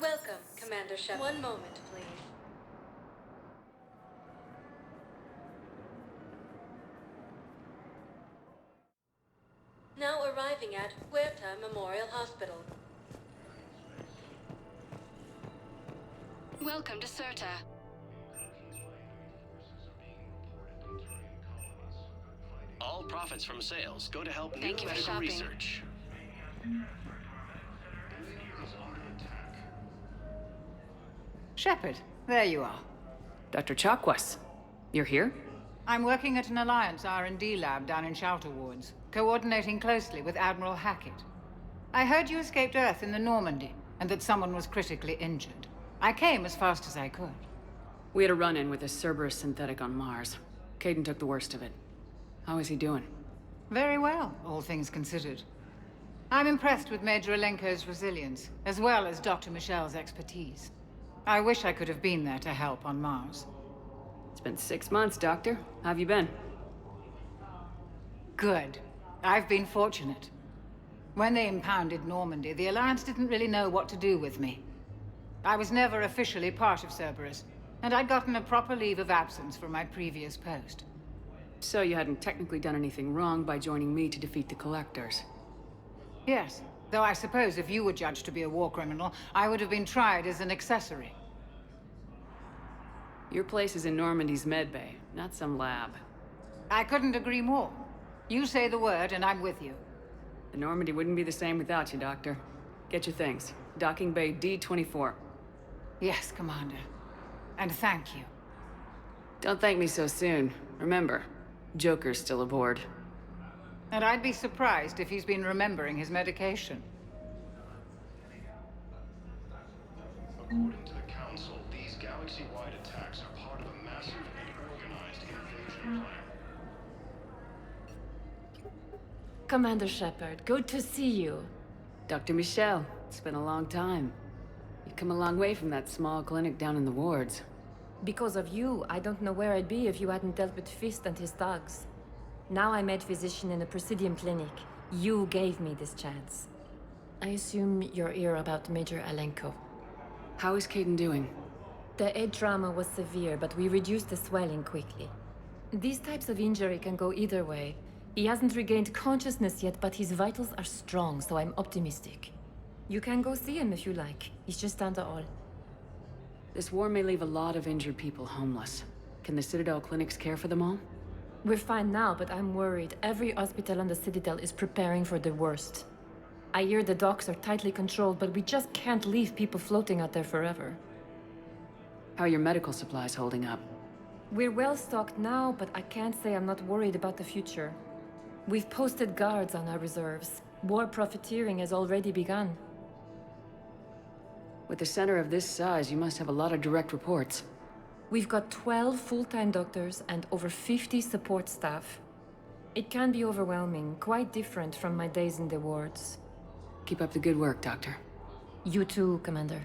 Welcome, Commander Shepard. One moment, please. Now arriving at Huerta Memorial Hospital. Welcome to Certa. All profits from sales go to help Thank new you for medical shopping. research. Shepard, there you are. Dr. Chakwas, you're here? I'm working at an Alliance R&D lab down in Shelter Wards, coordinating closely with Admiral Hackett. I heard you escaped Earth in the Normandy, and that someone was critically injured. I came as fast as I could. We had a run-in with a Cerberus synthetic on Mars. Caden took the worst of it. How is he doing? Very well, all things considered. I'm impressed with Major Alenko's resilience, as well as Dr. Michel's expertise. I wish I could have been there to help on Mars. It's been 6 months, Doctor. How have you been? Good. I've been fortunate. When they impounded Normandy, the Alliance didn't really know what to do with me. I was never officially part of Cerberus, and I'd gotten a proper leave of absence from my previous post. So you hadn't technically done anything wrong by joining me to defeat the Collectors. Yes, though I suppose if you were judged to be a war criminal, I would have been tried as an accessory. Your place is in Normandy's medbay, not some lab. I couldn't agree more. You say the word, and I'm with you. The Normandy wouldn't be the same without you, Doctor. Get your things. Docking Bay D-24. Yes, Commander. And thank you. Don't thank me so soon. Remember, Joker's still aboard. And I'd be surprised if he's been remembering his medication. According to the Council, these galaxy-wide attacks are part of a massive and organized invasion plan. Commander Shepard, good to see you. Dr. Michel, it's been a long time. You've come a long way from that small clinic down in the wards. Because of you, I don't know where I'd be if you hadn't dealt with Fist and his thugs. Now I'm head physician in the Presidium Clinic. You gave me this chance. I assume you're here about Major Alenko. How is Caden doing? The head trauma was severe, but we reduced the swelling quickly. These types of injury can go either way. He hasn't regained consciousness yet, but his vitals are strong, so I'm optimistic. You can go see him if you like. He's just down the hall. This war may leave a lot of injured people homeless. Can the Citadel clinics care for them all? We're fine now, but I'm worried. Every hospital on the Citadel is preparing for the worst. I hear the docks are tightly controlled, but we just can't leave people floating out there forever. How are your medical supplies holding up? We're well stocked now, but I can't say I'm not worried about the future. We've posted guards on our reserves. War profiteering has already begun. With a center of this size, you must have a lot of direct reports. We've got 12 full-time doctors and over 50 support staff. It can be overwhelming, quite different from my days in the wards. Keep up the good work, Doctor. You too, Commander.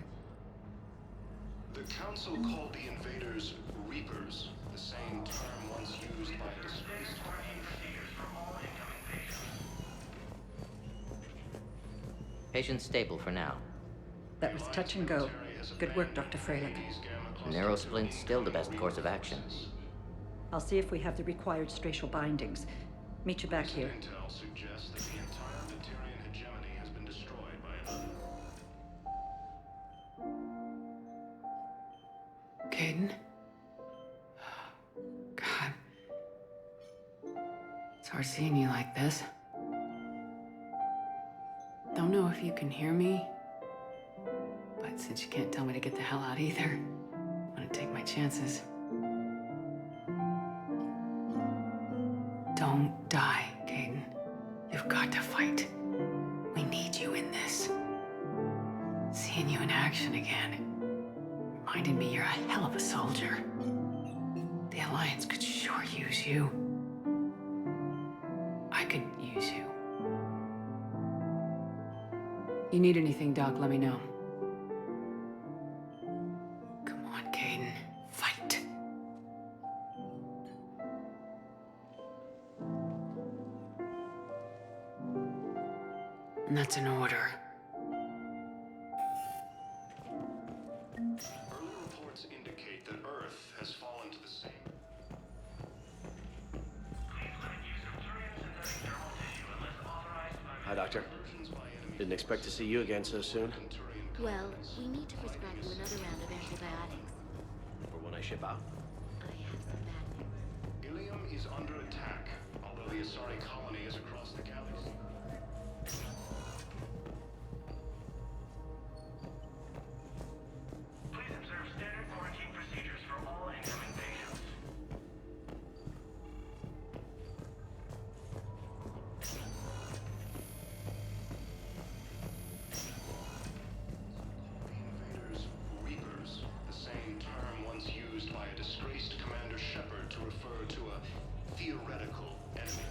The Council called the invaders Reapers, the same term once used by disgraced Patient stable for now. That was touch and go. Good work, Dr. Freilich. Neurosplint's still the best course of action. I'll see if we have the required stracial bindings. Meet you back here. Intel suggests that the entire Batarian hegemony has been destroyed by another. Caden? God. It's hard seeing you like this. Don't know if you can hear me, but since you can't tell me to get the hell out either, I'm gonna take my chances. Don't die, Caden. You've got to fight. We need you in this. Seeing you in action again reminded me you're a hell of a soldier. The Alliance could sure use you. I could use you. You need anything, Doc, let me know. Come on, Caden. Fight. And that's an order. Didn't expect to see you again so soon. Well, we need to prescribe you another round of antibiotics. For when I ship out. I have some bad news. Ilium is under attack, although the Asari colony is across the galaxy. Please observe standard quarantine procedures for all incoming patients. Invaders, Reapers, the same term once used by a disgraced Commander Shepard to refer to a theoretical enemy.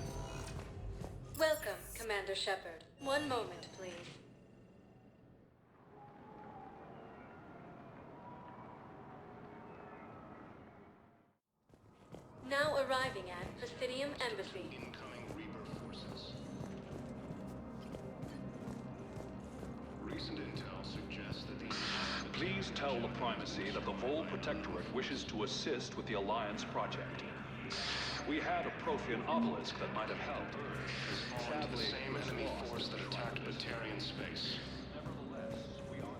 Welcome, Commander Shepard. One moment, please. Now arriving at Presidium Embassy. Incoming Reaper forces. Recent intel suggests that the... Please tell the Primacy that the Vol Protectorate wishes to assist with the Alliance project. We had a Prothean obelisk that might have helped. Has fallen to the same enemy force that attacked Batarian space. Nevertheless, we are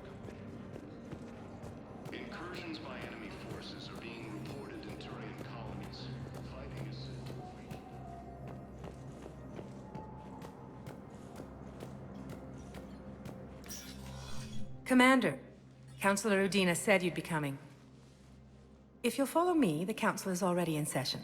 committed. Incursions by enemy forces are being reported in Turian colonies. Fighting is said to have weakened. Commander, Councilor Udina said you'd be coming. If you'll follow me, the council is already in session.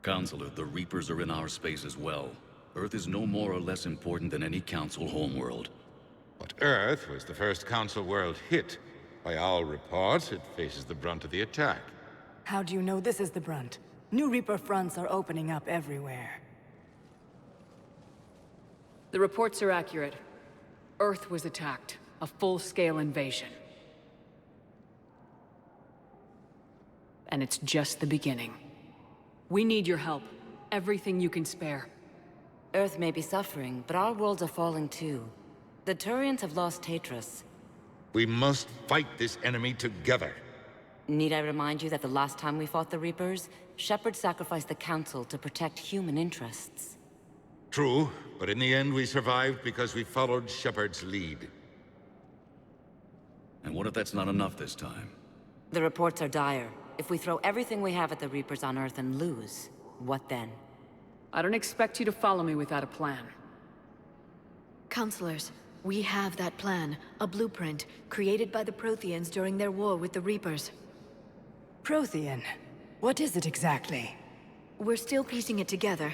Counselor, the Reapers are in our space as well. Earth is no more or less important than any Council homeworld. But Earth was the first Council world hit. By all reports, it faces the brunt of the attack. How do you know this is the brunt? New Reaper fronts are opening up everywhere. The reports are accurate. Earth was attacked. A full-scale invasion. And it's just the beginning. We need your help. Everything you can spare. Earth may be suffering, but our worlds are falling too. The Turians have lost Tatris. We must fight this enemy together. Need I remind you that the last time we fought the Reapers, Shepard sacrificed the Council to protect human interests? True, but in the end we survived because we followed Shepard's lead. And what if that's not enough this time? The reports are dire. If we throw everything we have at the Reapers on Earth and lose, what then? I don't expect you to follow me without a plan. Counselors, we have that plan. A blueprint, created by the Protheans during their war with the Reapers. Prothean? What is it exactly? We're still piecing it together.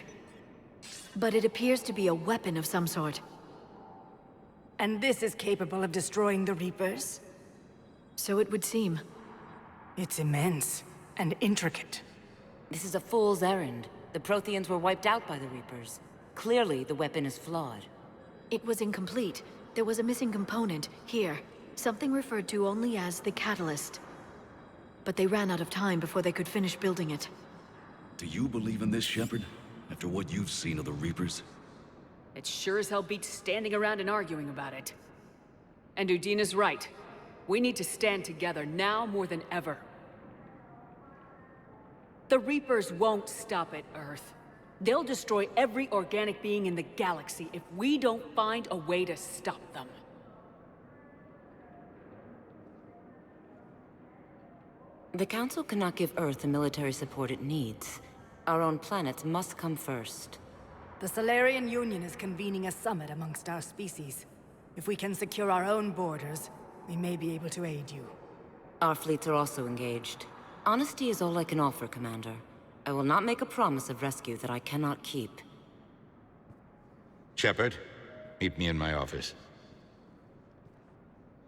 But it appears to be a weapon of some sort. And this is capable of destroying the Reapers? So it would seem. It's immense and intricate. This is a fool's errand. The Protheans were wiped out by the Reapers. Clearly, the weapon is flawed. It was incomplete. There was a missing component, here. Something referred to only as the Catalyst. But they ran out of time before they could finish building it. Do you believe in this, Shepard? After what you've seen of the Reapers? It sure as hell beats standing around and arguing about it. And Udina's right. We need to stand together now more than ever. The Reapers won't stop at Earth. They'll destroy every organic being in the galaxy if we don't find a way to stop them. The Council cannot give Earth the military support it needs. Our own planets must come first. The Solarian Union is convening a summit amongst our species. If we can secure our own borders, we may be able to aid you. Our fleets are also engaged. Honesty is all I can offer, Commander. I will not make a promise of rescue that I cannot keep. Shepard, meet me in my office.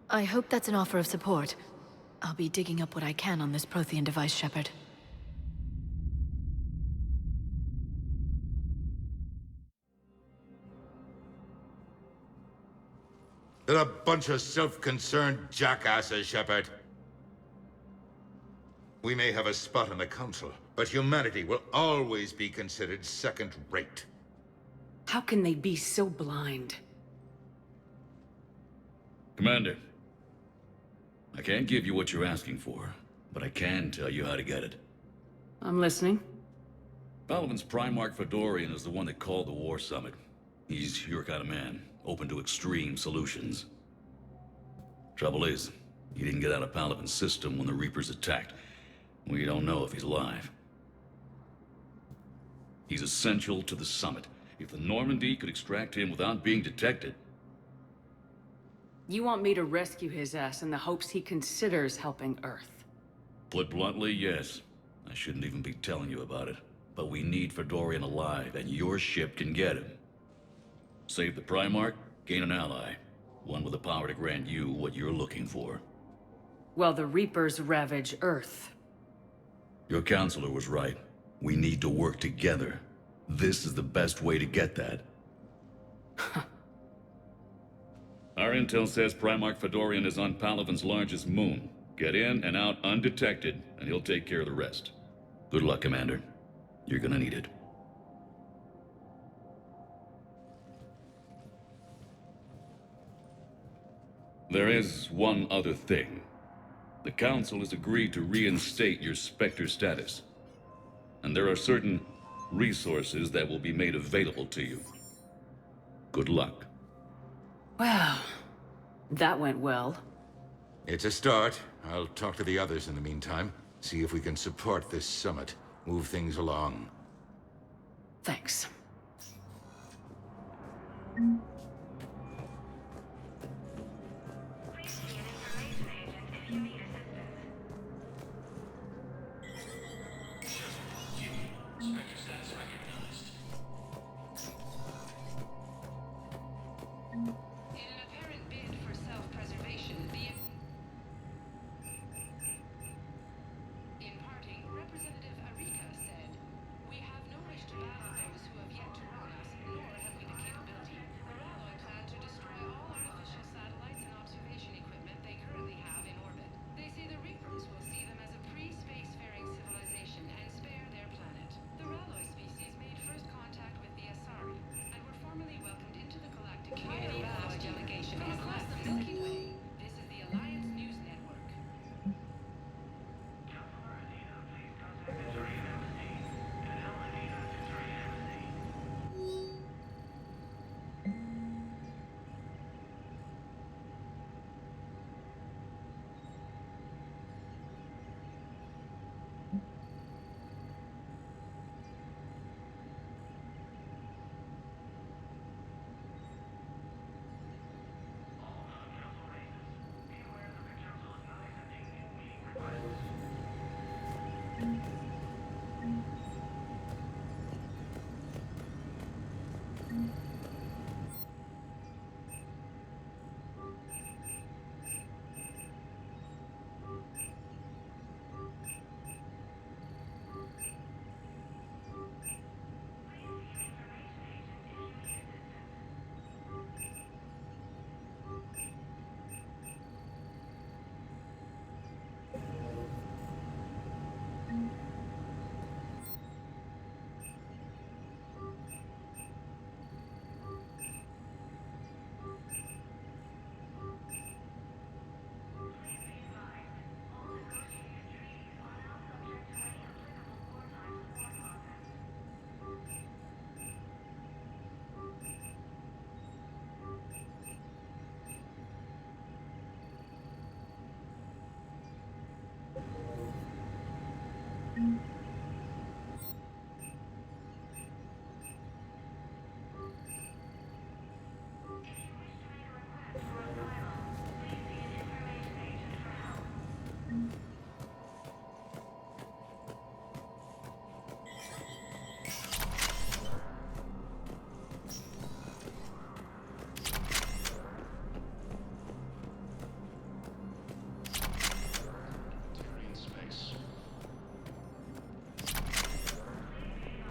I hope that's an offer of support. I'll be digging up what I can on this Prothean device, Shepard. They're a bunch of self-concerned jackasses, Shepard. We may have a spot on the Council, but humanity will always be considered second-rate. How can they be so blind? Commander, I can't give you what you're asking for, but I can tell you how to get it. I'm listening. Palaven's Primarch Fedorian is the one that called the War Summit. He's your kind of man, open to extreme solutions. Trouble is, he didn't get out of Palaven's system when the Reapers attacked. We don't know if he's alive. He's essential to the summit. If the Normandy could extract him without being detected... You want me to rescue his ass in the hopes he considers helping Earth? Put bluntly, yes. I shouldn't even be telling you about it. But we need Fedorian alive, and your ship can get him. Save the Primarch, gain an ally. One with the power to grant you what you're looking for. Well, the Reapers ravage Earth. Your counselor was right. We need to work together. This is the best way to get that. Our intel says Primarch Fedorian is on Palaven's largest moon. Get in and out undetected, and he'll take care of the rest. Good luck, Commander. You're gonna need it. There is one other thing. The Council has agreed to reinstate your Spectre status. And there are certain resources that will be made available to you. Good luck. Well, that went well. It's a start. I'll talk to the others in the meantime. See if we can support this summit. Move things along. Thanks.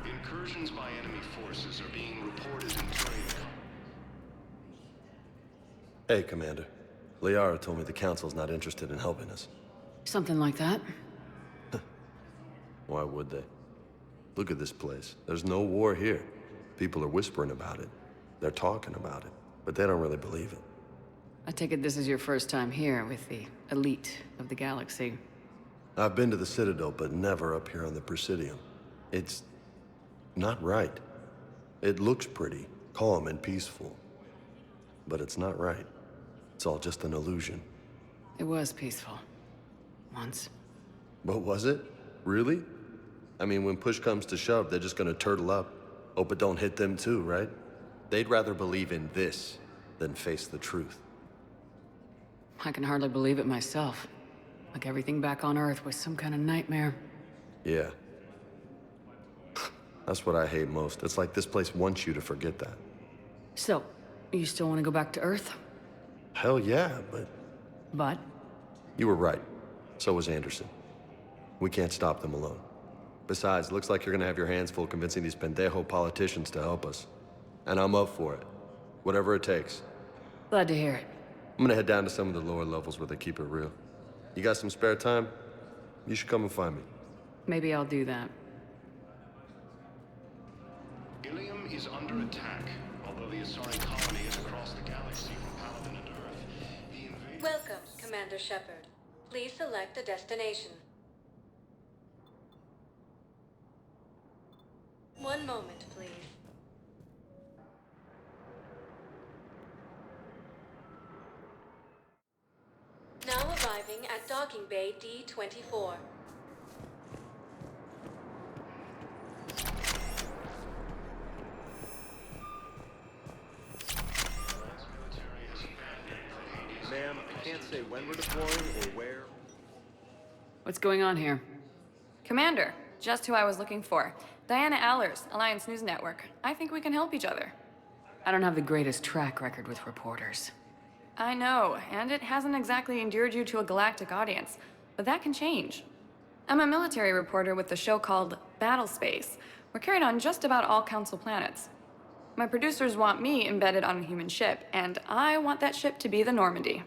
Incursions by enemy forces are being reported in terrain. Hey, Commander. Liara told me the Council's not interested in helping us. Something like that. Why would they? Look at this place. There's no war here. People are whispering about it. They're talking about it, but they don't really believe it. I take it this is your first time here with the elite of the galaxy. I've been to the Citadel, but never up here on the Presidium. It's not right. It looks pretty, calm and peaceful. But it's not right. It's all just an illusion. It was peaceful. Once. But was it? Really? I mean, when push comes to shove, they're just gonna turtle up. Hope it don't hit them too, right? They'd rather believe in this than face the truth. I can hardly believe it myself. Like everything back on Earth was some kind of nightmare. Yeah. That's what I hate most. It's like this place wants you to forget that. So, you still want to go back to Earth? Hell yeah, but... But? You were right. So was Anderson. We can't stop them alone. Besides, looks like you're gonna have your hands full convincing these pendejo politicians to help us. And I'm up for it. Whatever it takes. Glad to hear it. I'm gonna head down to some of the lower levels where they keep it real. You got some spare time? You should come and find me. Maybe I'll do that. Ilium is under attack. Although the Asari colony is across the galaxy from Paladin and Earth, the invasion... Welcome, Commander Shepard. Please select a destination. One moment, please. Now arriving at Docking Bay D-24. Ma'am, I can't say when we're deploying or where. What's going on here? Commander, just who I was looking for. Diana Allers, Alliance News Network. I think we can help each other. I don't have the greatest track record with reporters. I know, and it hasn't exactly endeared you to a galactic audience, but that can change. I'm a military reporter with the show called Battle Space. We're carried on just about all Council planets. My producers want me embedded on a human ship, and I want that ship to be the Normandy.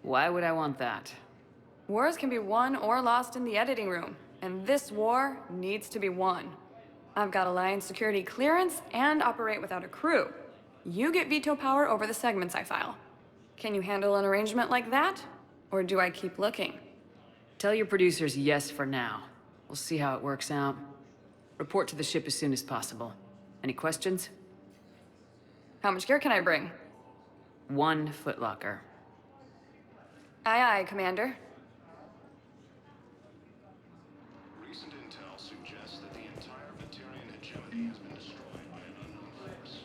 Why would I want that? Wars can be won or lost in the editing room, and this war needs to be won. I've got Alliance security clearance and operate without a crew. You get veto power over the segments I file. Can you handle an arrangement like that? Or do I keep looking? Tell your producers yes for now. We'll see how it works out. Report to the ship as soon as possible. Any questions? How much gear can I bring? 1 footlocker. Aye, aye, Commander. Recent intel suggests that the entire Batarian hegemony has been destroyed by an unknown force.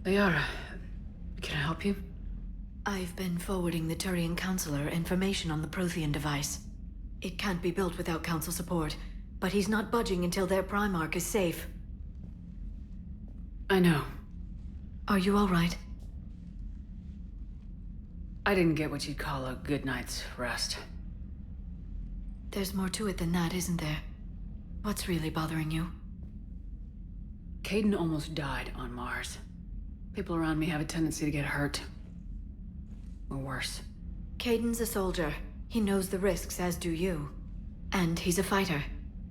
Liara, can I help you? I've been forwarding the Turian Counselor information on the Prothean device. It can't be built without Council support, but he's not budging until their Primarch is safe. I know. Are you all right? I didn't get what you'd call a good night's rest. There's more to it than that, isn't there? What's really bothering you? Kaidan almost died on Mars. People around me have a tendency to get hurt. Or worse. Kaidan's a soldier. He knows the risks, as do you. And he's a fighter.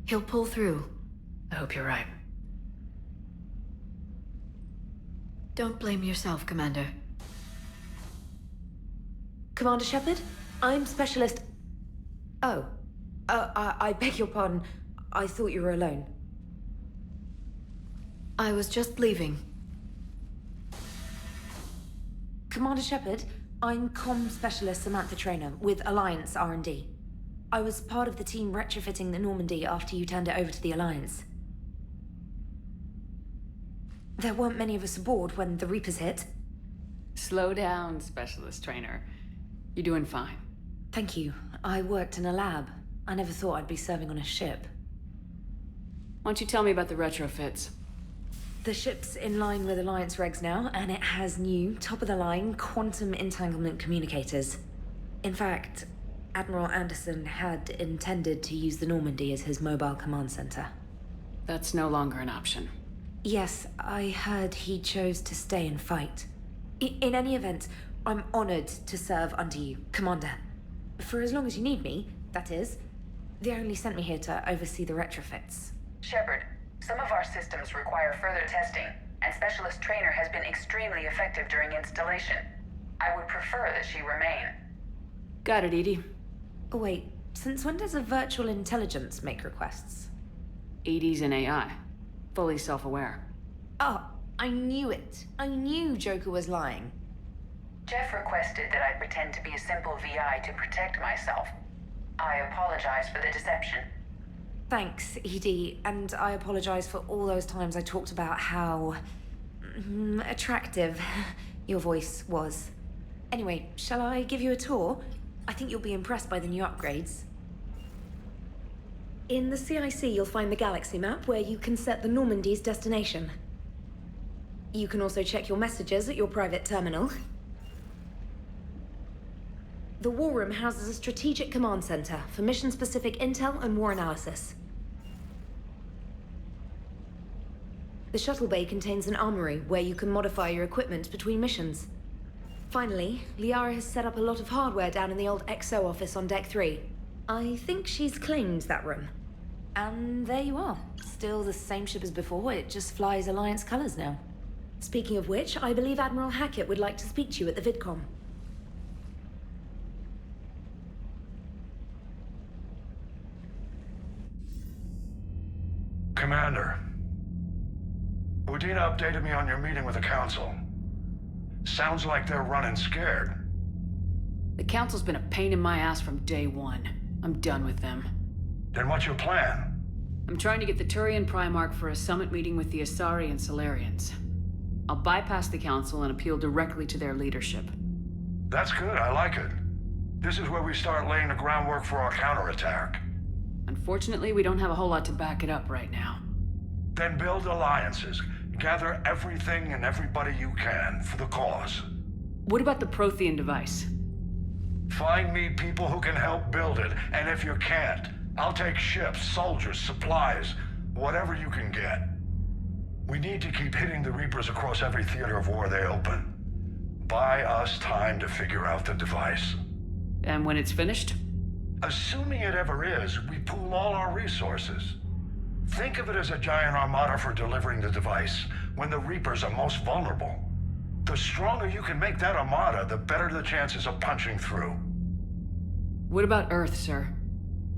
He'll pull through. I hope you're right. Don't blame yourself, Commander. Commander Shepard? I'm Specialist... Oh. I beg your pardon. I thought you were alone. I was just leaving. Commander Shepard, I'm Comm Specialist Samantha Traynor with Alliance R&D. I was part of the team retrofitting the Normandy after you turned it over to the Alliance. There weren't many of us aboard when the Reapers hit. Slow down, Specialist Traynor. You're doing fine. Thank you. I worked in a lab. I never thought I'd be serving on a ship. Why don't you tell me about the retrofits? The ship's in line with Alliance regs now, and it has new, top-of-the-line quantum entanglement communicators. In fact, Admiral Anderson had intended to use the Normandy as his mobile command center. That's no longer an option. Yes, I heard he chose to stay and fight. In any event, I'm honored to serve under you, Commander. For as long as you need me, that is. They only sent me here to oversee the retrofits. Shepard, some of our systems require further testing, and Specialist Traynor has been extremely effective during installation. I would prefer that she remain. Got it, EDI. Oh, wait, since when does a virtual intelligence make requests? EDI's an AI. Fully self-aware. Oh, I knew it. I knew Joker was lying. Jeff requested that I pretend to be a simple VI to protect myself. I apologize for the deception. Thanks, EDI, and I apologize for all those times I talked about how... attractive your voice was. Anyway, shall I give you a tour? I think you'll be impressed by the new upgrades. In the CIC, you'll find the galaxy map where you can set the Normandy's destination. You can also check your messages at your private terminal. The War Room houses a strategic command center for mission-specific intel and war analysis. The shuttle bay contains an armory where you can modify your equipment between missions. Finally, Liara has set up a lot of hardware down in the old XO office on Deck 3. I think she's claimed that room. And there you are. Still the same ship as before, it just flies Alliance colors now. Speaking of which, I believe Admiral Hackett would like to speak to you at the VidCom. Commander, Udina updated me on your meeting with the Council. Sounds like they're running scared. The Council's been a pain in my ass from day one. I'm done with them. Then what's your plan? I'm trying to get the Turian Primarch for a summit meeting with the Asari and Solarians. I'll bypass the Council and appeal directly to their leadership. That's good, I like it. This is where we start laying the groundwork for our counterattack. Unfortunately, we don't have a whole lot to back it up right now. Then build alliances. Gather everything and everybody you can for the cause. What about the Prothean device? Find me people who can help build it, and if you can't, I'll take ships, soldiers, supplies, whatever you can get. We need to keep hitting the Reapers across every theater of war they open. Buy us time to figure out the device. And when it's finished? Assuming it ever is, we pool all our resources. Think of it as a giant armada for delivering the device, when the Reapers are most vulnerable. The stronger you can make that armada, the better the chances of punching through. What about Earth, sir?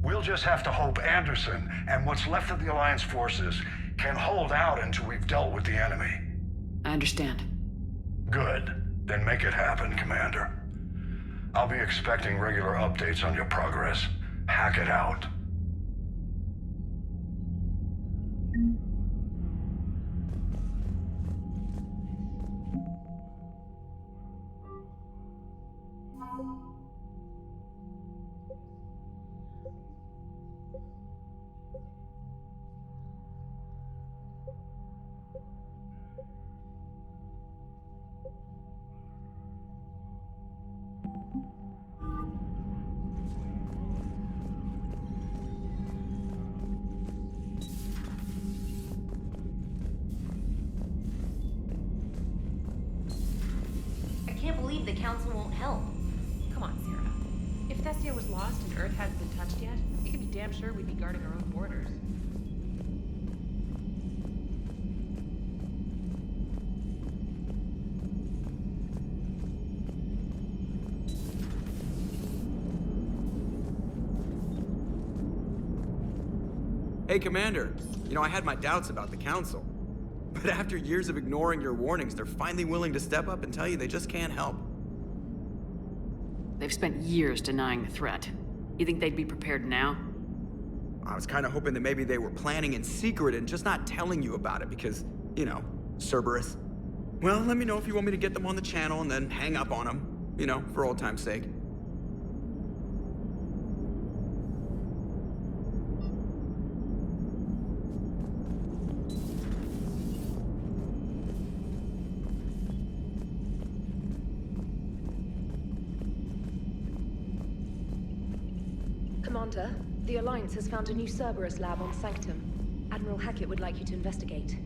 We'll just have to hope Anderson, and what's left of the Alliance forces, can hold out until we've dealt with the enemy. I understand. Good. Then make it happen, Commander. I'll be expecting regular updates on your progress. Hack it out. believe the Council won't help. Come on, Sarah. If Thessia was lost and Earth hadn't been touched yet, you can be damn sure we'd be guarding our own borders. Hey, Commander. You know, I had my doubts about the Council. But after years of ignoring your warnings, they're finally willing to step up and tell you they just can't help. They've spent years denying the threat. You think they'd be prepared now? I was kind of hoping that maybe they were planning in secret and just not telling you about it because, you know, Cerberus. Well, let me know if you want me to get them on the channel and then hang up on them. You know, for old time's sake. Commander, the Alliance has found a new Cerberus lab on Sanctum. Admiral Hackett would like you to investigate.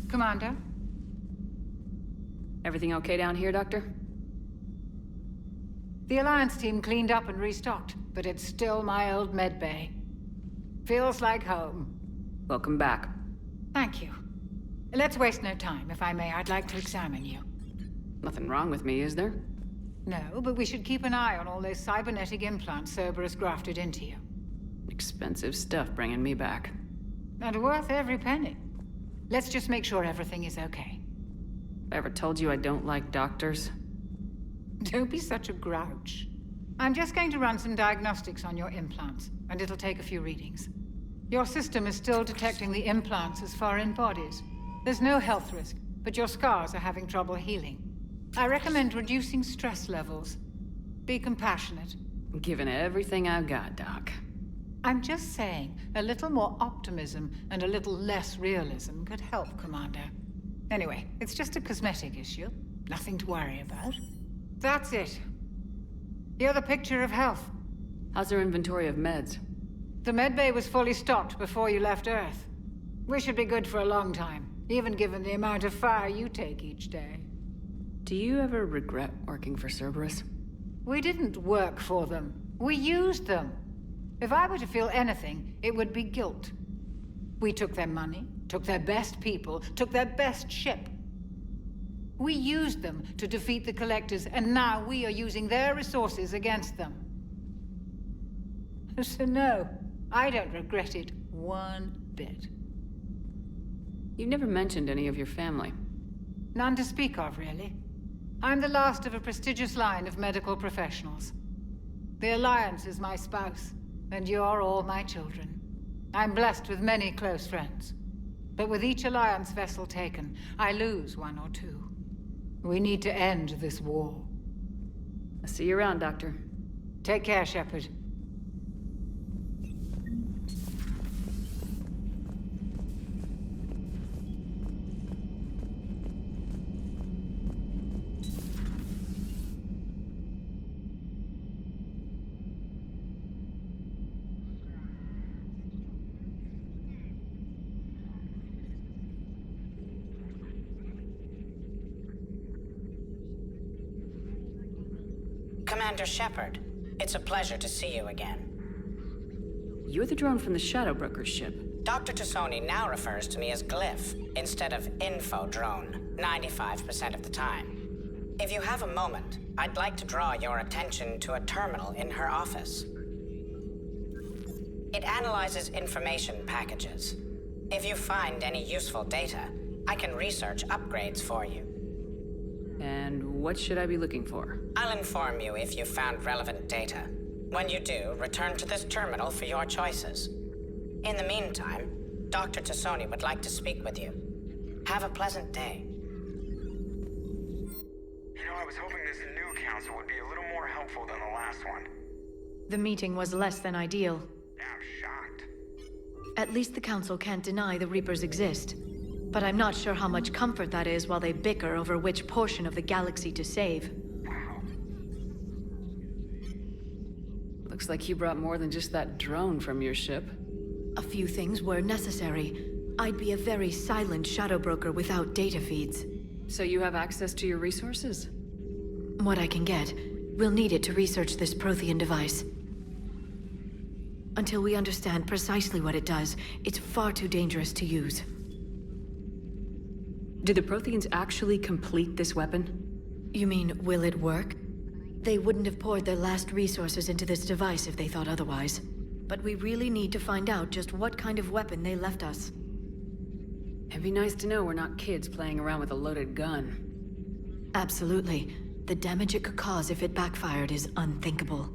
Commander? Everything okay down here, Doctor? The Alliance team cleaned up and restocked, but it's still my old medbay. Feels like home. Welcome back. Thank you. Let's waste no time. If I may, I'd like to examine you. Nothing wrong with me, is there? No, but we should keep an eye on all those cybernetic implants Cerberus grafted into you. Expensive stuff bringing me back. And worth every penny. Let's just make sure everything is okay. I ever told you I don't like doctors? Don't be such a grouch. I'm just going to run some diagnostics on your implants, and it'll take a few readings. Your system is still detecting the implants as foreign bodies. There's no health risk, but your scars are having trouble healing. I recommend reducing stress levels. Be compassionate. I'm giving everything I've got, Doc. I'm just saying, a little more optimism and a little less realism could help, Commander. Anyway, it's just a cosmetic issue. Nothing to worry about. That's it. You're the picture of health. How's our inventory of meds? The medbay was fully stocked before you left Earth. We should be good for a long time, even given the amount of fire you take each day. Do you ever regret working for Cerberus? We didn't work for them. We used them. If I were to feel anything, it would be guilt. We took their money, took their best people, took their best ship. We used them to defeat the Collectors, and now we are using their resources against them. So no, I don't regret it one bit. You never mentioned any of your family. None to speak of, really. I'm the last of a prestigious line of medical professionals. The Alliance is my spouse, and you're all my children. I'm blessed with many close friends. But with each Alliance vessel taken, I lose one or two. We need to end this war. I'll see you around, Doctor. Take care, Shepard. Commander Shepard, it's a pleasure to see you again. You're the drone from the Shadow Broker's ship. Dr. Tassoni now refers to me as Glyph, instead of Info Drone, 95% of the time. If you have a moment, I'd like to draw your attention to a terminal in her office. It analyzes information packages. If you find any useful data, I can research upgrades for you. And what should I be looking for? I'll inform you if you found relevant data. When you do, return to this terminal for your choices. In the meantime, Dr. Tassoni would like to speak with you. Have a pleasant day. You know, I was hoping this new council would be a little more helpful than the last one. The meeting was less than ideal. I'm shocked. At least the council can't deny the Reapers exist. But I'm not sure how much comfort that is while they bicker over which portion of the galaxy to save. Looks like you brought more than just that drone from your ship. A few things were necessary. I'd be a very silent shadow broker without data feeds. So you have access to your resources? What I can get. We'll need it to research this Prothean device. Until we understand precisely what it does, it's far too dangerous to use. Do the Protheans actually complete this weapon? You mean, will it work? They wouldn't have poured their last resources into this device if they thought otherwise. But we really need to find out just what kind of weapon they left us. It'd be nice to know we're not kids playing around with a loaded gun. Absolutely. The damage it could cause if it backfired is unthinkable.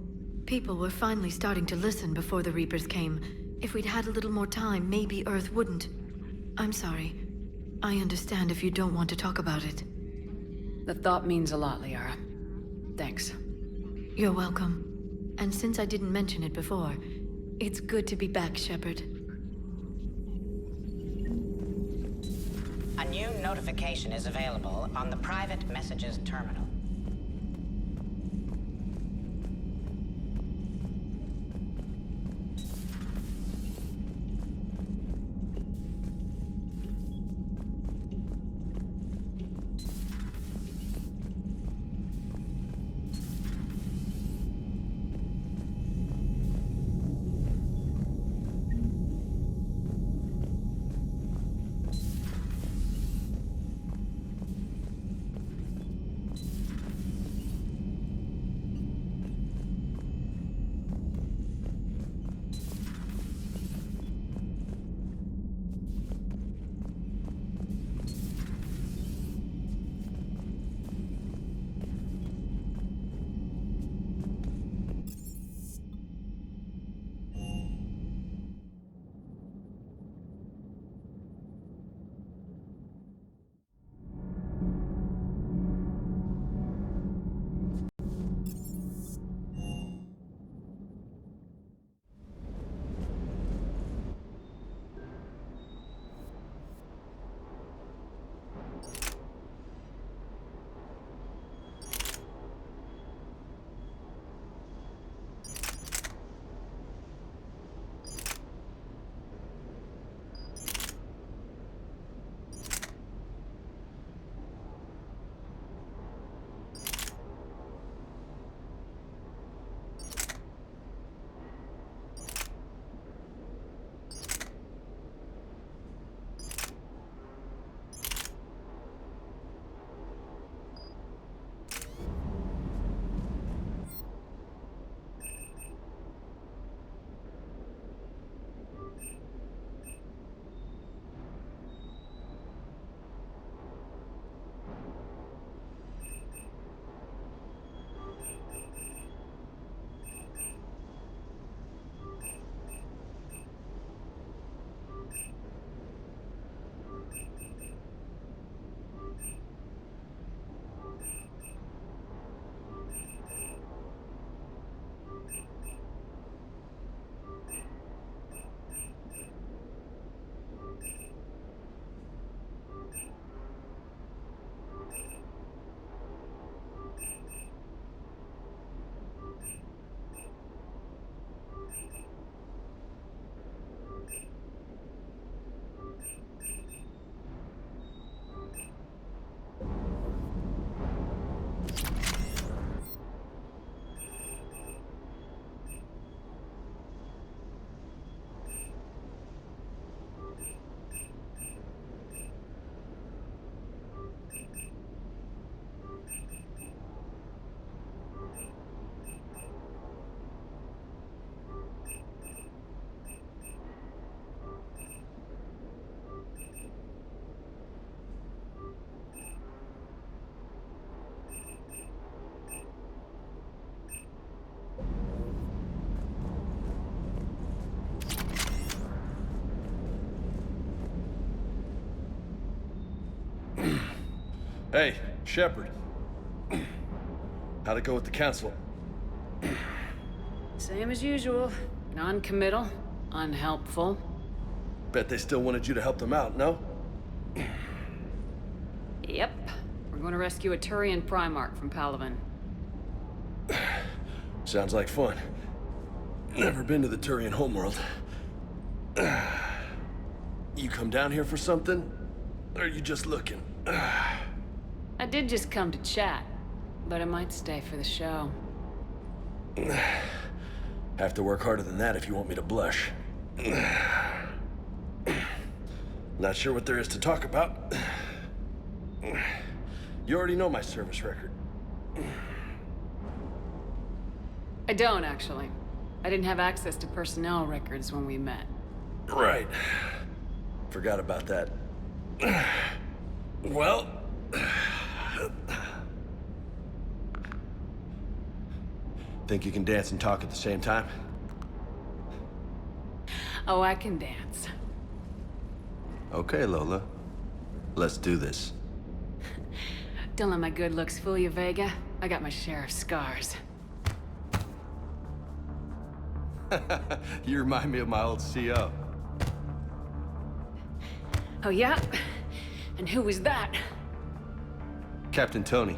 People were finally starting to listen before the Reapers came. If we'd had a little more time, maybe Earth wouldn't. I'm sorry. I understand if you don't want to talk about it. The thought means a lot, Liara. Thanks. You're welcome. And since I didn't mention it before, it's good to be back, Shepard. A new notification is available on the private messages terminal. Hey, Shepard. How'd it go with the council? Same as usual. Non-committal, unhelpful. Bet they still wanted you to help them out, no? Yep. We're going to rescue a Turian Primarch from Palaven. Sounds like fun. Never been to the Turian homeworld. You come down here for something? Or are you just looking? I did just come to chat, but I might stay for the show. Have to work harder than that if you want me to blush. Not sure what there is to talk about. You already know my service record. I don't, actually. I didn't have access to personnel records when we met. Right. Forgot about that. Well... Think you can dance and talk at the same time? Oh, I can dance. Okay, Lola. Let's do this. Don't let my good looks fool you, Vega. I got my share of scars. You remind me of my old CO. Oh, yeah? And who was that? Captain Tony.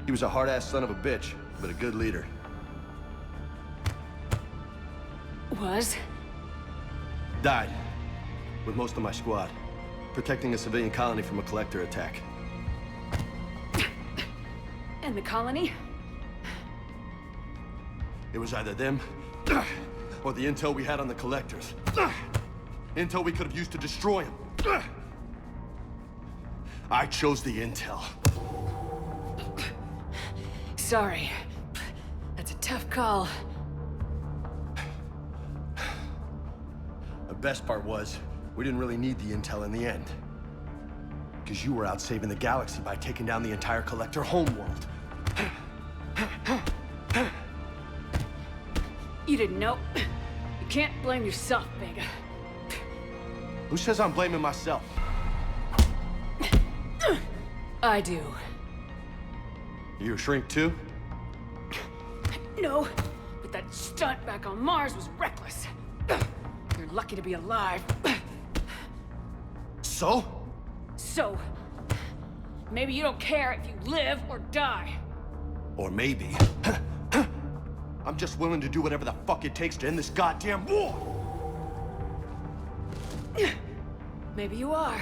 He was a hard-ass son of a bitch, but a good leader. Was? Died. With most of my squad. Protecting a civilian colony from a collector attack. And the colony? It was either them, or the intel we had on the collectors. Intel we could have used to destroy them. I chose the intel. Sorry. That's a tough call. The best part was, we didn't really need the intel in the end. Because you were out saving the galaxy by taking down the entire Collector homeworld. You didn't know. You can't blame yourself, Vega. Who says I'm blaming myself? I do. You a shrink too? No, but that stunt back on Mars was reckless. You're lucky to be alive. So? So, maybe you don't care if you live or die. Or maybe... I'm just willing to do whatever the fuck it takes to end this goddamn war! Maybe you are.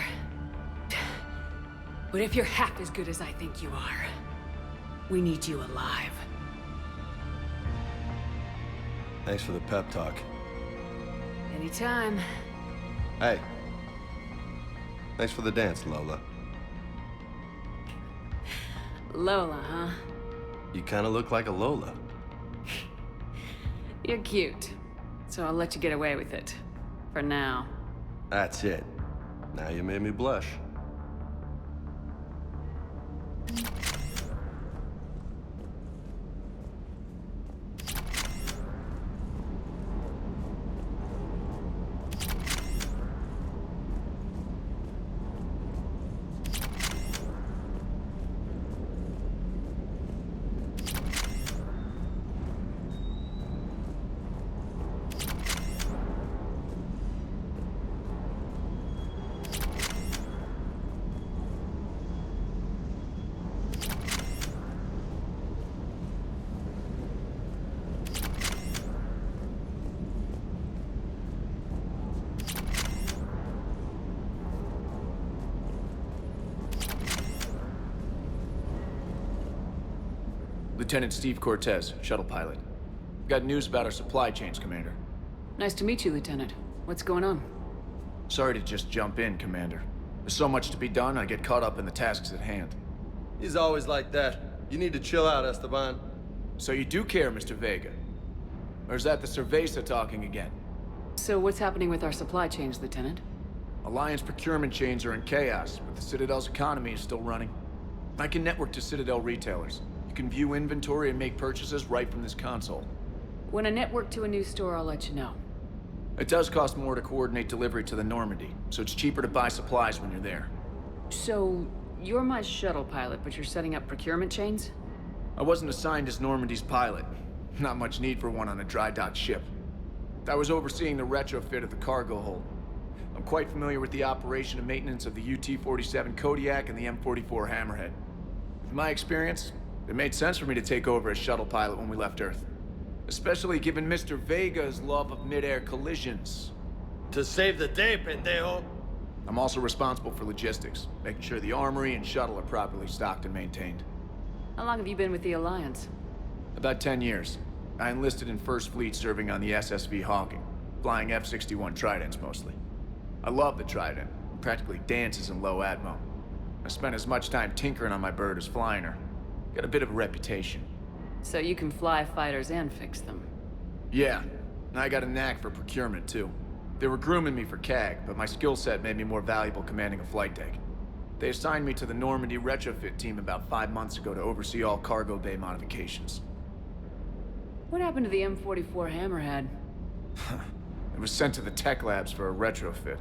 But if you're half as good as I think you are, we need you alive. Thanks for the pep talk. Anytime. Hey. Thanks for the dance, Lola. Lola, huh? You kinda look like a Lola. You're cute. So I'll let you get away with it. For now. That's it. Now you made me blush. Lieutenant Steve Cortez, shuttle pilot. Got news about our supply chains, Commander. Nice to meet you, Lieutenant. What's going on? Sorry to just jump in, Commander. There's so much to be done, I get caught up in the tasks at hand. He's always like that. You need to chill out, Esteban. So you do care, Mr. Vega? Or is that the Cerveza talking again? So what's happening with our supply chains, Lieutenant? Alliance procurement chains are in chaos, but the Citadel's economy is still running. I can network to Citadel retailers. You can view inventory and make purchases right from this console. When I network to a new store, I'll let you know. It does cost more to coordinate delivery to the Normandy, so it's cheaper to buy supplies when you're there. So, You're my shuttle pilot, but you're setting up procurement chains? I wasn't assigned as Normandy's pilot. Not much need for one on a dry dock ship. I was overseeing the retrofit of the cargo hold. I'm quite familiar with the operation and maintenance of the UT-47 Kodiak and the M44 Hammerhead. With my experience, it made sense for me to take over as shuttle pilot when we left Earth. Especially given Mr. Vega's love of mid-air collisions. To save the day, pendejo. I'm also responsible for logistics, making sure the armory and shuttle are properly stocked and maintained. How long have you been with the Alliance? About 10 years. I enlisted in First Fleet serving on the SSV Hawking, flying F-61 Tridents mostly. I love the Trident. It practically dances in low atmo. I spent as much time tinkering on my bird as flying her. Got a bit of a reputation. So you can fly fighters and fix them? Yeah, and I got a knack for procurement too. They were grooming me for CAG, but my skill set made me more valuable commanding a flight deck. They assigned me to the Normandy retrofit team about 5 months ago to oversee all cargo bay modifications. What happened to the M44 Hammerhead? It was sent to the tech labs for a retrofit.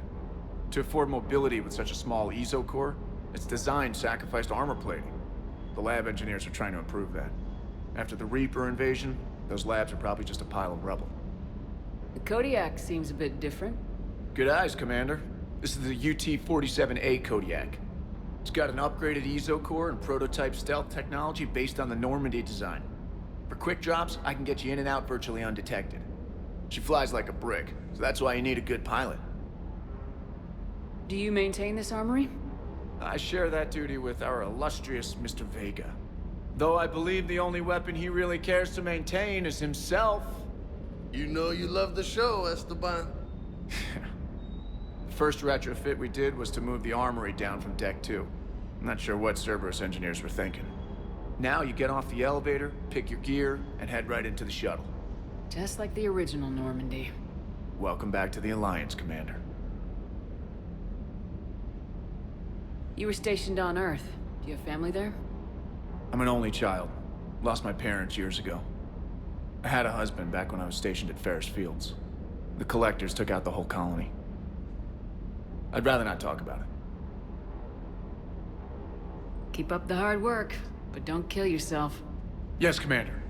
To afford mobility with such a small ESO core, its design sacrificed armor plating. The lab engineers are trying to improve that. After the Reaper invasion, those labs are probably just a pile of rubble. The Kodiak seems a bit different. Good eyes, Commander. This is the UT-47A Kodiak. It's got an upgraded ESO core and prototype stealth technology based on the Normandy design. For quick drops, I can get you in and out virtually undetected. She flies like a brick, so that's why you need a good pilot. Do you maintain this armory? I share that duty with our illustrious Mr. Vega. Though I believe the only weapon he really cares to maintain is himself. You know you love the show, Esteban. The first retrofit we did was to move the armory down from Deck 2. I'm not sure what Cerberus engineers were thinking. Now you get off the elevator, pick your gear, and head right into the shuttle. Just like the original Normandy. Welcome back to the Alliance, Commander. You were stationed on Earth. Do you have family there? I'm an only child. Lost my parents years ago. I had a husband back when I was stationed at Ferris Fields. The Collectors took out the whole colony. I'd rather not talk about it. Keep up the hard work, but don't kill yourself. Yes, Commander.